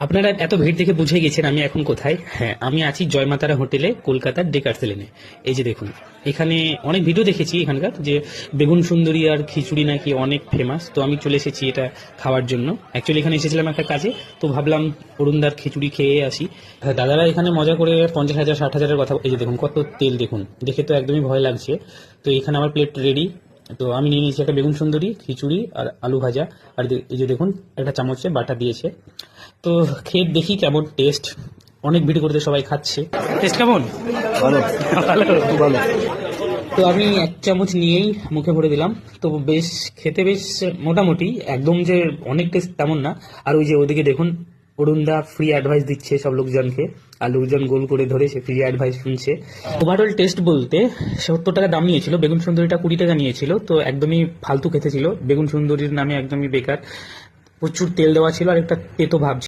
আপনারা এত ভিড় দেখে বুঝে গেছেন আমি এখন কোথায়। হ্যাঁ, আমি আছি জয়মাতারা হোটেলে, কলকাতার ডেকার্স লেনে। এই যে দেখুন, এখানে অনেক ভিডিও দেখেছি এখানকার, যে বেগুন সুন্দরী আর খিচুড়ি নাকি অনেক ফেমাস। তো আমি চলে এসেছি এটা খাওয়ার জন্য। অ্যাকচুয়ালি এখানে এসেছিলাম একটা কাজে, তো ভাবলাম অরুণদার খিচুড়ি খেয়ে আসি। হ্যাঁ, দাদারা এখানে মজা করে 50,000 60,000-এর কথা। এই যে দেখুন কত তেল, দেখুন দেখে তো একদমই ভয় লাগছে। তো এখানে আমার প্লেট রেডি। তো আমি নিয়ে নিয়েছি একটা বেগুন সুন্দরী, খিচুড়ি আর আলু ভাজা। আর এই যে দেখুন একটা চামচে বাটা দিয়েছে। তো খেয়ে দেখি কেমন টেস্ট। অনেক ভিডিও করতে সবাই খাচ্ছে, টেস্ট কেমন? ভালো, ভালো। খুব ভালো। তো আমি এক চামচ নিয়েই মুখে ভরে দিলাম। তো বেশ খেতে বেশ মোটামুটি, একদম যে অনেক টেস্ট তেমন না। আর ওই যে ওদিকে দেখুন অরুণদা ফ্রি অ্যাডভাইস দিচ্ছে সব লোকজনকে, আর লোকজন গোল করে ধরে সে ফ্রি অ্যাডভাইস শুনছে। ওভারঅল টেস্ট বলতে 70 টাকা দাম নিয়েছিল, বেগুন সুন্দরীটা 20 টাকা নিয়েছিল। তো একদমই ফালতু খেতে ছিল, বেগুন সুন্দরীর নামে একদমই বেকার। প্রচুর তেল দেওয়া ছিল আর একটা তেতো ভাব ছিল।